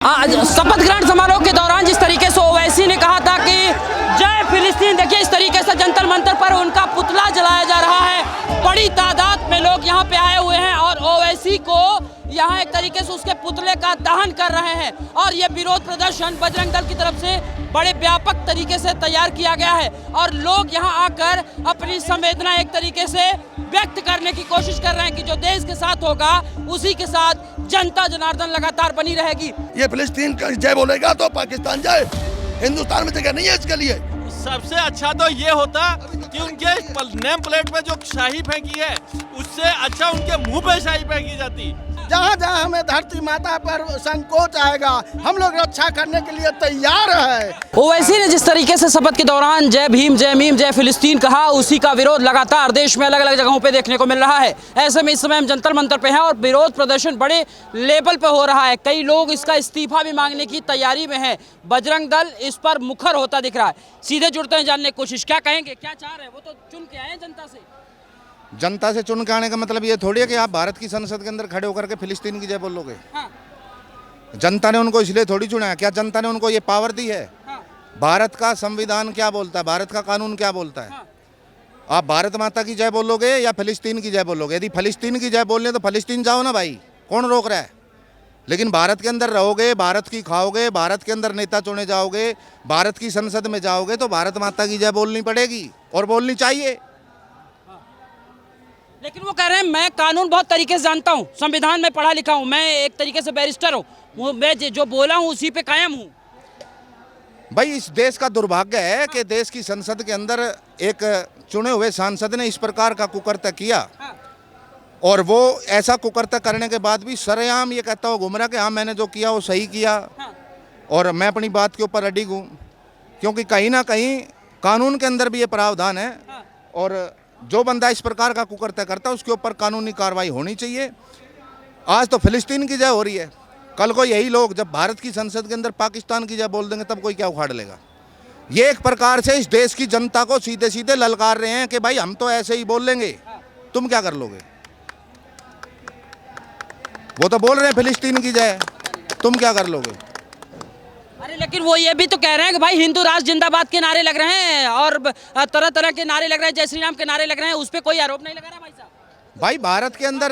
आज शपथ ग्रहण समारोह के दौरान जिस तरीके से ओवैसी ने कहा था कि जय फिलिस्तीन, देखिए इस तरीके से जंतर मंतर पर उनका पुतला जलाया जा रहा है। बड़ी तादाद में लोग यहाँ पे आए हुए हैं और ओवैसी को यहाँ एक तरीके से उसके पुतले का दहन कर रहे हैं। और ये विरोध प्रदर्शन बजरंग दल की तरफ से बड़े व्यापक तरीके से तैयार किया गया है और लोग यहाँ आकर अपनी संवेदना एक तरीके से व्यक्त करने की कोशिश कर रहे हैं कि जो देश के साथ होगा उसी के साथ जनता जनार्दन लगातार बनी रहेगी। ये फिलिस्तीन का जय बोलेगा तो पाकिस्तान जाए, हिंदुस्तान में जगह नहीं है इसके लिए। सबसे अच्छा तो ये होता कि उनके नेम प्लेट पे जो शाही फेंकी है उससे अच्छा उनके मुंह पे शाही फेंकी जाती। जहाँ जहाँ हमें धरती माता पर संकोच आएगा हम लोग रक्षा करने के लिए तैयार है। ओवैसी ने जिस तरीके से शपथ के दौरान जय भीम, जय मीम, जय फिलिस्तीन कहा, उसी का विरोध लगातार देश में अलग अलग जगहों पे देखने को मिल रहा है। ऐसे में इस समय हम जंतर मंतर पे हैं और विरोध प्रदर्शन बड़े लेवल पे हो रहा है। कई लोग इसका इस्तीफा भी मांगने की तैयारी में है। बजरंग दल इस पर मुखर होता दिख रहा है। सीधे जुड़ते हैं, जानने की कोशिश, क्या कहेंगे, क्या चाह रहे हैं? वो तो चुन के आए हैं जनता से। जनता से चुन के आने का मतलब ये थोड़ी है कि आप भारत की संसद के अंदर खड़े होकर के फिलिस्तीन की जय बोलोगे। हाँ। जनता ने उनको इसलिए थोड़ी चुना है। क्या जनता ने उनको ये पावर दी है? हाँ। भारत का संविधान क्या बोलता है, भारत का कानून क्या बोलता है? हाँ। आप भारत माता की जय बोलोगे या फिलिस्तीन की जय बोलोगे? यदि फिलिस्तीन की जय बोलने तो फिलिस्तीन जाओ ना भाई, कौन रोक रहा है? लेकिन भारत के अंदर रहोगे, भारत की खाओगे, भारत के अंदर नेता चुने जाओगे, भारत की संसद में जाओगे तो भारत माता की जय बोलनी पड़ेगी और बोलनी चाहिए। लेकिन वो कह रहे हैं मैं कानून बहुत तरीके से जानता हूँ, संविधान में पढ़ा लिखा हूँ, मैं एक तरीके से बैरिस्टर हूँ, मैं जो बोला हूँ उसी पे कायम हूँ। भाई इस देश का दुर्भाग्य है कि देश की संसद के अंदर एक चुने हुए सांसद ने इस प्रकार का कुकर्तव्य किया और वो ऐसा कुकर्तव्य करने के बाद भी सरेआम ये कहता हुआ घूम रहा कि हाँ मैंने जो किया वो सही किया और मैं अपनी बात के ऊपर अडिग हूँ। क्योंकि कहीं ना कहीं कानून के अंदर भी ये प्रावधान है और जो बंदा इस प्रकार का कुकर्तव्य करता है उसके ऊपर कानूनी कार्रवाई होनी चाहिए। आज तो फिलिस्तीन की जय हो रही है, कल को यही लोग जब भारत की संसद के अंदर पाकिस्तान की जय बोल देंगे तब कोई क्या उखाड़ लेगा। ये एक प्रकार से इस देश की जनता को सीधे सीधे ललकार रहे हैं कि भाई हम तो ऐसे ही बोल लेंगे, तुम क्या कर लोगे? वो तो बोल रहे हैं फिलिस्तीन की जय, तुम क्या कर लोगे? अरे लेकिन वो ये भी तो कह रहे हैं कि भाई हिंदू राष्ट्र जिंदाबाद के नारे लग रहे हैं और तरह तरह के नारे लग रहे हैं, जय श्री राम के नारे लग रहे हैं, उस पर कोई आरोप नहीं लगा रहा भाई साहब। भाई भारत के अंदर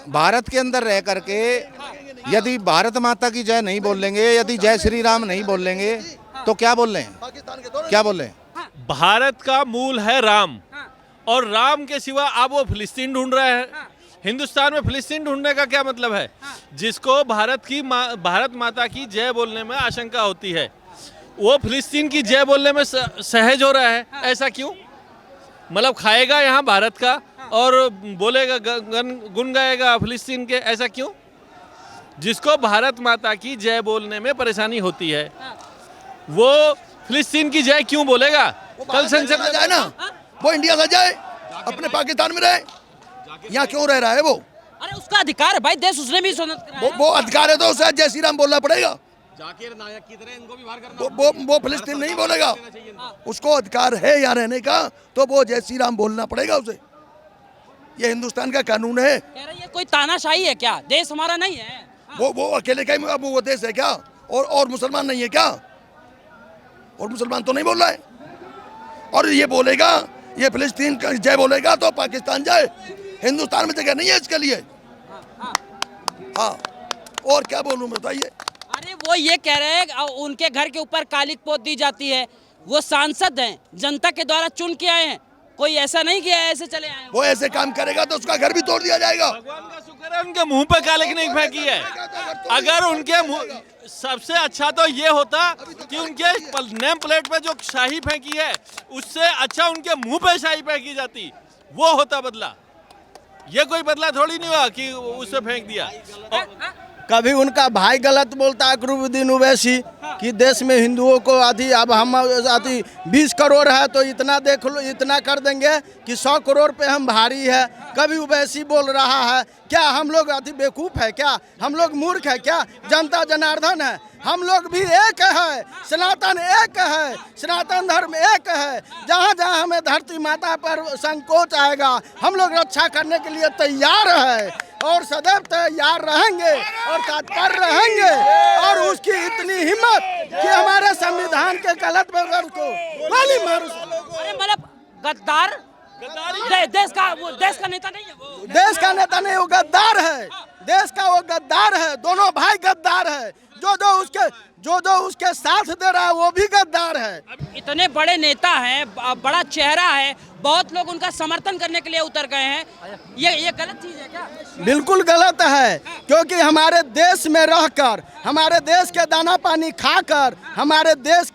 भारत के अंदर रह करके यदि भारत माता की जय नहीं बोल लेंगे, यदि जय श्री राम नहीं बोल लेंगे तो क्या बोल रहे हैं? क्या बोल रहे हैं? भारत का मूल है राम और राम के सिवा आप वो फिलिस्तीन ढूंढ रहे हैं। हिंदुस्तान में फिलिस्तीन ढूंढने का क्या मतलब है? जिसको भारत माता की जय बोलने में आशंका होती है वो फिलिस्तीन की जय बोलने में सहज हो रहा है। ऐसा क्यों? मतलब खाएगा यहाँ भारत का और बोलेगा, गुन गाएगा फिलिस्तीन के, ऐसा क्यों? जिसको भारत माता की जय बोलने में परेशानी होती है वो फिलिस्तीन की जय क्यों बोलेगा? कल संसद में जाए ना, वो इंडिया से जाए, अपने पाकिस्तान में रहे, यहाँ क्यों रह रहा है वो? अरे उसका अधिकार है भाई, देश उसने भी सुनत कराया। वो अधिकार है तो उसे जय श्री राम बोलना पड़ेगा। जाकिर नायक की तरह इनको भी बाहर करना। वो फिलिस्तीन नहीं बोलेगा, उसको अधिकार है यहाँ रहने का तो वो जय श्री राम बोलना पड़ेगा उसे। ये हिंदुस्तान का कानून है। कह रहे ये कोई तानाशाही है क्या? देश हमारा नहीं है। वो अकेले का ही वो देश है क्या? और मुसलमान नहीं है क्या? और मुसलमान तो नहीं बोल रहा है। और ये बोलेगा, ये फिलिस्तीन का जय बोलेगा तो पाकिस्तान जाए, हिंदुस्तान में जगह नहीं है इसके लिए। हाँ, और क्या बोलूं बताइए? अरे वो ये कह रहे हैं उनके घर के ऊपर कालिक पोत दी जाती है, वो सांसद हैं, जनता के द्वारा चुन के आए हैं, कोई ऐसा नहीं किया ऐसे चले आए। वो ऐसे काम करेगा तो उसका घर भी तोड़ दिया जाएगा। भगवान का शुक्र है उनके मुंह पे कालिक नहीं फेंकी है। अगर उनके मुंह, सबसे अच्छा तो ये होता कि उनके नेम प्लेट पे जो शाही फेंकी है उससे अच्छा उनके मुंह पे शाही फेंकी जाती, वो होता बदला। ये कोई बदला थोड़ी नहीं हुआ कि उससे फेंक दिया। कभी उनका भाई गलत बोलता है अकरुद्दीन ओवैसी कि देश में हिंदुओं को आधी, अब हम आधी 20 करोड़ है तो इतना देख लो, इतना कर देंगे कि 100 करोड़ पे हम भारी है। कभी ओवैसी बोल रहा है क्या हम लोग आधी बेवकूफ़ है क्या? हम लोग मूर्ख है क्या? जनता जनार्दन है, हम लोग भी एक है, सनातन एक है, सनातन धर्म एक है। जहाँ जहाँ हमें धरती माता पर संकोच आएगा हम लोग रक्षा करने के लिए तैयार है और सदैव तैयार रहेंगे और तत्पर रहेंगे। और उसकी इतनी हिम्मत कि हमारे संविधान के गलत बगल को गोली मारू। अरे मतलब गद्दार देश का नेता नहीं है वो, देश का नेता नहीं, वो गद्दार है। देश का वो गद्दार है। दोनों भाई गद्दार है। जो उसके साथ दे रहा है वो भी गद्दार है। इतने बड़े नेता हैं, बड़ा चेहरा है, बहुत लोग उनका समर्थन करने के लिए उतर गए हैं, ये गलत चीज है क्या? बिल्कुल गलत है, क्योंकि हमारे देश में रहकर, हमारे देश के दाना पानी खाकर, हमारे देश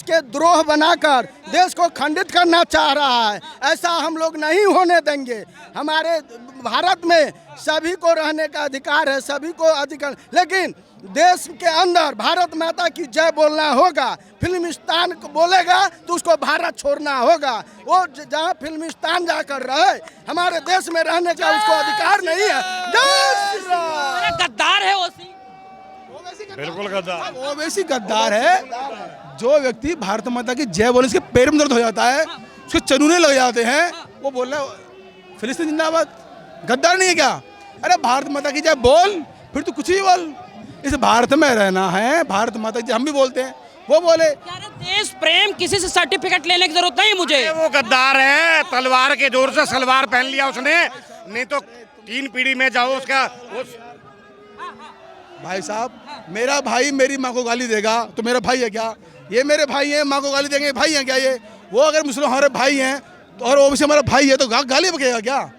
के द्रोह बनाकर देश को खंडित करना चाह रहा है। ऐसा हम लोग नहीं होने देंगे। हमारे भारत में सभी को रहने का अधिकार है, सभी को अधिकार, लेकिन देश के अंदर भारत माता की जय बोलना होगा। फिल्मिस्तान को बोलेगा तो उसको भारत छोड़ना होगा। वो जहाँ फिल्मिस्तान जाकर रहे, हमारे देश में रहने का उसको अधिकार नहीं है। जय श्री राम। अरे गद्दार है ओसी, बिल्कुल गद्दार। वो वैसी गद्दार है, जो व्यक्ति भारत माता की जय बोलने से पैर में दर्द हो जाता है, उसके चनूने लग जाते हैं, वो बोल रहा है फिलिस्तीन जिंदाबाद। गद्दार नहीं है क्या? अरे भारत माता की जय बोल, फिर तो कुछ ही बोल। इस भारत में रहना है, भारत माता की जय हम भी बोलते हैं, वो बोले। देश प्रेम किसी से सर्टिफिकेट लेने की जरूरत नहीं मुझे। वो गद्दार है, तलवार के जोर से सलवार पहन लिया उसने, नहीं तो 3 पीढ़ी में जाओ उसका भाई साहब, मेरा भाई मेरी माँ को गाली देगा तो मेरा भाई है क्या? ये मेरे भाई हैं, माँ को गाली देंगे, भाई हैं क्या ये? वो अगर मुस्लिम हमारे भाई हैं तो और ओबीसी हमारा भाई है तो गाली बकेगा क्या?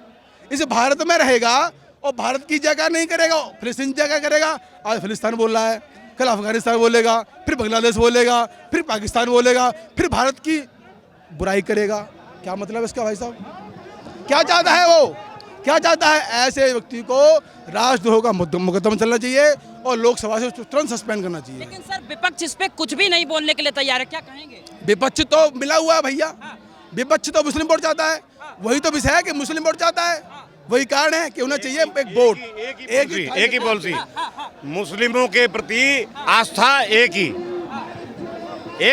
इस भारत में रहेगा और भारत की जगह नहीं करेगा, फिलिस्तीन जगह करेगा। आज फिलिस्तीन बोल रहा है, कल अफगानिस्तान बोलेगा, फिर बांग्लादेश बोलेगा, फिर पाकिस्तान बोलेगा, फिर भारत की बुराई करेगा। क्या मतलब इसका भाई साहब? क्या चाहता है वो? क्या चाहता है? ऐसे व्यक्ति को राजद्रोह का मुकदमा चलना चाहिए और लोकसभा से तुरंत सस्पेंड करना चाहिए। लेकिन सर विपक्ष इस पे कुछ भी नहीं बोलने के लिए तैयार है, क्या कहेंगे? विपक्ष तो मिला हुआ है भैया, विपक्ष तो मुस्लिम वोट चाहता है, वही तो विषय है कि मुस्लिम वोट चाहता है। वही कारण है कि होना चाहिए एक वोट, एक ही पॉलिसी। मुस्लिमों के प्रति आस्था एक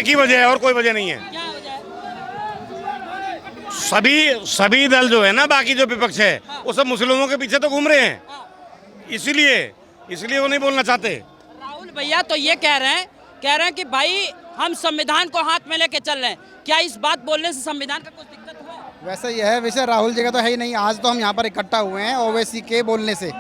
ही वजह है और कोई वजह नहीं है। क्या वजह है? सभी दल जो है ना, बाकी जो विपक्ष है वो सब मुस्लिमों के पीछे तो घूम रहे हैं, इसलिए वो नहीं बोलना चाहते। राहुल भैया तो ये कह रहे हैं कि भाई हम संविधान को हाथ में लेके चल रहे हैं। क्या इस बात बोलने से संविधान का कुछ दिक्कत हुआ? वैसे यह है, वैसे राहुल जी का तो है ही नहीं। आज तो हम यहाँ पर इकट्ठा हुए हैं ओवैसी के बोलने से।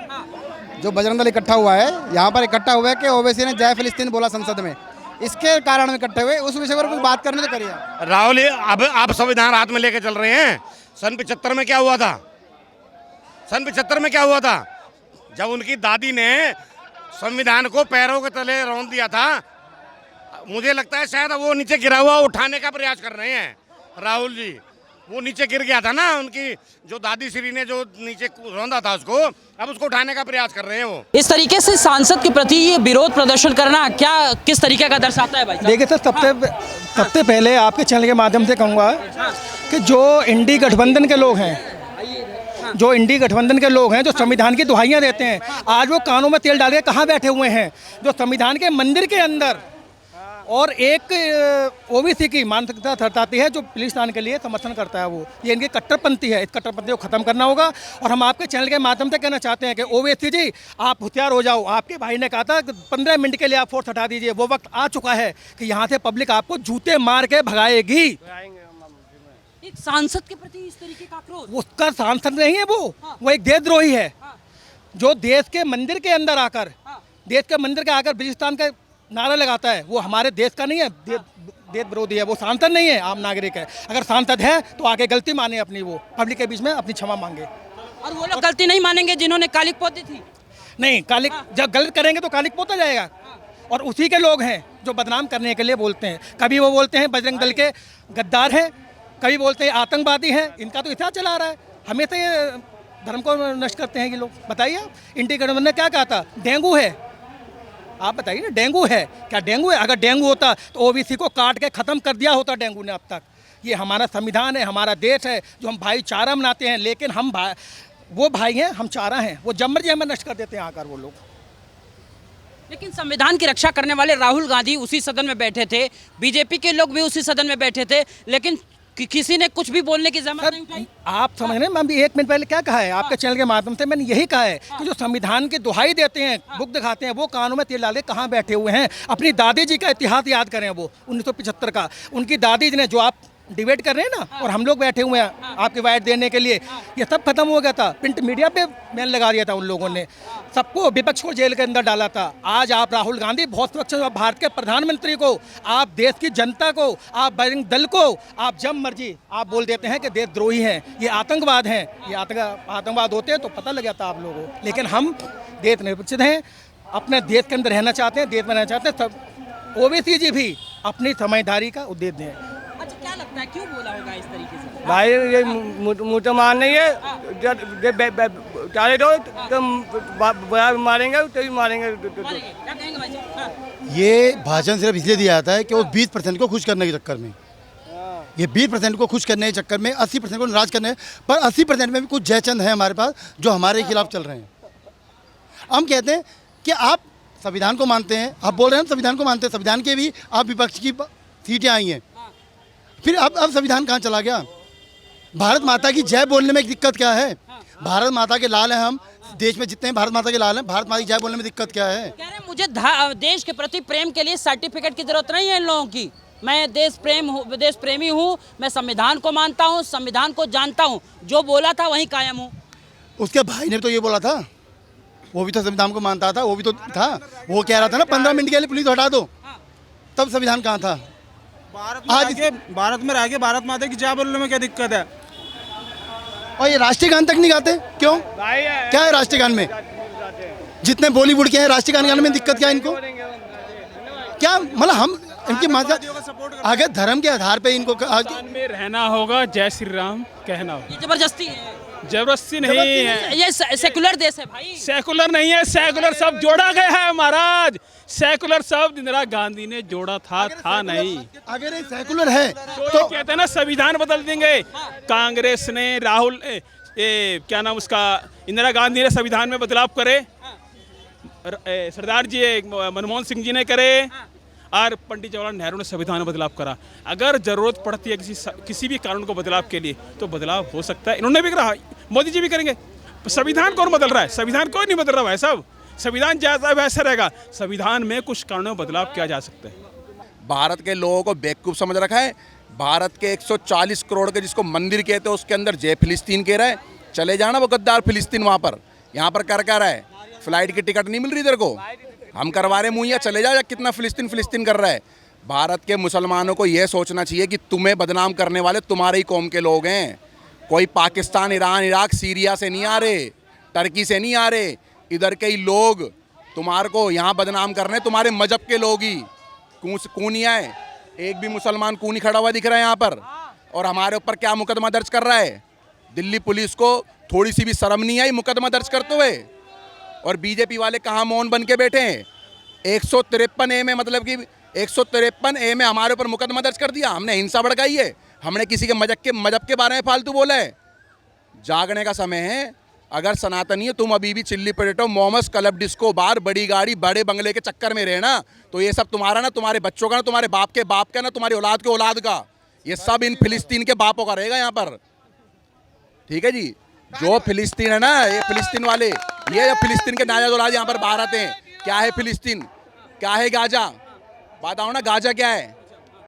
जो बजरंग दल इकट्ठा हुआ है, यहाँ पर इकट्ठा हुआ है कि ओवैसी ने जय फिलिस्तीन बोला संसद में, इसके कारण में इकट्ठे हुए। उस विषय पर कुछ बात करने तो करिए। राहुल, अब आप संविधान हाथ में लेके चल रहे हैं। सन 75 में क्या हुआ था? सन 75 में क्या हुआ था? जब उनकी दादी ने संविधान को पैरों के तले रौंद दिया था। मुझे लगता है शायद वो नीचे गिरा हुआ उठाने का प्रयास कर रहे हैं राहुल जी। वो नीचे गिर गया था ना, उनकी जो दादी श्री ने जो नीचे रौंदा था उसको, अब उसको उठाने का प्रयास कर रहे हैं वो। इस तरीके से सांसद के प्रति ये विरोध प्रदर्शन करना क्या किस तरीके का दर्शाता है भाई साहब? देखिए सर, सबसे पहले आपके चैनल के माध्यम से कहूँगा कि जो इंडी गठबंधन के लोग हैं, जो संविधान की दुहाइयाँ देते हैं, आज वो कानों में तेल डाल के कहाँ बैठे हुए हैं? जो संविधान के मंदिर के अंदर और एक ओबीसी की मानसिकता थरथराती है, जो फिलिस्तीन के लिए समर्थन करता है। वो ये इनकी कट्टरपंथी है। इस कट्टरपंथी को ख़त्म करना होगा। और हम आपके चैनल के माध्यम से कहना चाहते हैं कि ओबीसी जी, आप होशियार हो जाओ। आपके भाई ने कहा था कि 15 मिनट के लिए आप फोर्स हटा दीजिए। वो वक्त आ चुका है कि यहाँ से पब्लिक आपको जूते मार के भगाएगी। एक सांसद के प्रति इस तरीके का आक्रोश, उसका सांसद नहीं है वो एक देशद्रोही है, जो देश के मंदिर के अंदर आकर फिलिस्तीन का नारा लगाता है। वो हमारे देश का नहीं है, देश विरोधी है। वो सांसद नहीं है, आम नागरिक है। अगर सांसद है तो आगे गलती माने अपनी, वो पब्लिक के बीच में अपनी क्षमा मांगे। और वो लोग गलती नहीं मानेंगे जिन्होंने कालिक पोती थी। नहीं, कालिक जब गलत करेंगे तो कालिक पोता जाएगा। और उसी के लोग हैं जो बदनाम करने के लिए बोलते हैं। कभी वो बोलते हैं बजरंग दल के गद्दार हैं, कभी बोलते हैं आतंकवादी हैं। इनका तो इतिहास चला रहा है, हमेशा ये धर्म को नष्ट करते हैं ये लोग। बताइए आप, इंडी गठबंधन ने क्या कहा था? डेंगू है। आप बताइए ना, डेंगू है क्या? डेंगू है? अगर डेंगू होता तो ओबीसी को काट के ख़त्म कर दिया होता डेंगू ने अब तक। ये हमारा संविधान है, हमारा देश है, जो हम भाईचारा मनाते हैं। लेकिन हम वो भाई हैं, हम चारा हैं। वो जब मर्जी हमें नष्ट कर देते हैं आकर वो लोग। लेकिन संविधान की रक्षा करने वाले राहुल गांधी उसी सदन में बैठे थे, बीजेपी के लोग भी उसी सदन में बैठे थे, लेकिन किसी ने कुछ भी बोलने की जहमत नहीं उठाई। आप समझ रहे हैं, मैं भी 1 मिनट पहले क्या कहा है आपके चैनल के माध्यम से, मैंने यही कहा है कि जो संविधान की दुहाई देते हैं, बुक दिखाते हैं, वो कानों में तेल डाले कहाँ बैठे हुए हैं। अपनी दादी जी का इतिहास याद करें, वो 1975 का, उनकी दादी जी ने, जो आप डिबेट कर रहे हैं ना, और हम लोग बैठे हुए हैं आपके वाइट देने के लिए, ये सब खत्म हो गया था। प्रिंट मीडिया पे बैन लगा दिया था उन लोगों ने, सबको, विपक्ष को जेल के अंदर डाला था। आज आप राहुल गांधी बहुत सुरक्षित, आप भारत के प्रधानमंत्री को, आप देश की जनता को, आप बजरंग दल को, आप जब मर्जी आप बोल देते हैं कि देशद्रोही हैं, ये आतंकवाद हैं, ये आतंकवाद होते हैं तो पता लग जाता आप लोगों को। लेकिन हम देश निरपेक्ष हैं, अपने देश के अंदर रहना चाहते हैं, देश में रहना चाहते हैं। सब ओवैसी जी भी अपनी समझदारी का उद्देश्य दें। अच्छा, क्या लगता है क्यों बोला होगा इस तरीके से? भाई ये मुझे मान नहीं है, चाहे तो मारेंगे तभी मारेंगे। क्या कहेंगे भाई साहब? हाँ। ये भाषण सिर्फ इसलिए दिया जाता है कि वो 20% को खुश करने के चक्कर में, ये 20% को खुश करने के चक्कर में 80% को नाराज करने, पर 80% में भी कुछ जयचंद हैं हमारे पास जो हमारे खिलाफ चल रहे हैं। हम कहते हैं कि आप संविधान को मानते हैं, आप बोल रहे हैं संविधान को मानते हैं, संविधान के भी आप विपक्ष की सीटें आई हैं, फिर अब संविधान कहाँ चला गया? भारत माता की जय बोलने में दिक्कत क्या है? भारत माता के लाल हैं हम, देश में जितने भारत माता के लाल हैं, भारत माता की जय बोलने में दिक्कत क्या है? कह रहे हैं मुझे देश के प्रति प्रेम के लिए सर्टिफिकेट की जरूरत नहीं है इन लोगों की, मैं देश प्रेमी हूँ, मैं संविधान को मानता हूँ, संविधान को जानता हूँ, जो बोला था वहीं कायम हूँ। उसके भाई ने तो ये बोला था, वो भी तो संविधान को मानता था, वो भी तो था, वो कह रहा था ना 15 मिनट के लिए पुलिस हटा दो, तब संविधान कहाँ था? भारत में रह के भारत माता की जय बोलने में क्या दिक्कत है? और ये राष्ट्रीय गान तक नहीं गाते क्यों? क्या है राष्ट्रीय गान में? जितने बॉलीवुड के हैं राष्ट्रीय गान गाने में दिक्कत क्या है इनको? क्या मतलब हम इनकी माता, अगर धर्म के आधार पे इनको में रहना होगा, जय श्री राम कहना होगा। ये जबरदस्ती है, जबरदस्ती नहीं है, ये सेकुलर देश है भाई। सेकुलर नहीं है, सेकुलर सब जोड़ा गया है महाराज, सेकुलर सब इंदिरा गांधी ने जोड़ा था नहीं। अगर ये सेकुलर है तो कहते हैं ना संविधान बदल देंगे, कांग्रेस ने, राहुल क्या नाम उसका, इंदिरा गांधी ने संविधान में बदलाव करे, सरदार जी मनमोहन सिंह जी ने करे, और पंडित जवाहरलाल नेहरू ने संविधान में बदलाव करा। अगर जरूरत पड़ती है किसी भी कानून को बदलाव के लिए तो बदलाव हो सकता है, इन्होंने भी करा, मोदी जी भी करेंगे। संविधान कौन बदल रहा है? संविधान कोई नहीं बदल रहा है सब, संविधान जैसा वैसा रहेगा। संविधान में कुछ कानूनों में बदलाव किया जा सकता है। भारत के लोगों को बेवकूफ़ समझ रखा है। भारत के 140 करोड़ के जिसको मंदिर कहते हैं उसके अंदर जय फिलिस्तीन कह रहा है। चले जाना वो गद्दार फिलिस्तीन वहाँ पर, यहाँ पर कर रहा है। फ्लाइट की टिकट नहीं मिल रही तेरे को, हम करवा रहे मुहैया, चले जा, कितना फिलिस्तीन कर रहा है। भारत के मुसलमानों को यह सोचना चाहिए कि तुम्हें बदनाम करने वाले तुम्हारे ही कौम के लोग हैं। कोई पाकिस्तान, ईरान, इराक, सीरिया से नहीं आ रहे, टर्की से नहीं आ रहे, इधर के ही लोग तुम्हारे को यहाँ बदनाम कर रहे हैं, तुम्हारे मजहब के लोग ही। कौन नहीं आए? एक भी मुसलमान कौन नहीं खड़ा हुआ दिख रहा है यहाँ पर। और हमारे ऊपर क्या मुकदमा दर्ज कर रहा है? दिल्ली पुलिस को थोड़ी सी भी शर्म नहीं आई मुकदमा दर्ज करते हुए। और बीजेपी वाले कहाँ मौन बन के बैठे हैं? 153A में, मतलब कि 153A में हमारे ऊपर मुकदमा दर्ज कर दिया। हमने हिंसा भड़काई है, हमने किसी के मजहब के बारे में फालतू बोला है। जागने का समय है। अगर सनातनी है तुम अभी भी chilli potato, momos, club, disco bar, बड़ी गाड़ी, बड़े बंगले के चक्कर में रहना, तो ये सब तुम्हारा ना, तुम्हारे बच्चों का ना, तुम्हारे बाप के बाप का ना, तुम्हारी औलाद के औलाद का, ये सब इन फिलिस्तीन के बापों का रहेगा यहाँ पर। ठीक है जी, जो फिलिस्तीन है ना, ये फिलिस्तीन वाले, ये फिलिस्तीन के नाजायज औलाद यहाँ पर बाहर आते हैं। क्या है फिलिस्तीन? क्या है गाजा? बताओ ना, गाजा क्या है?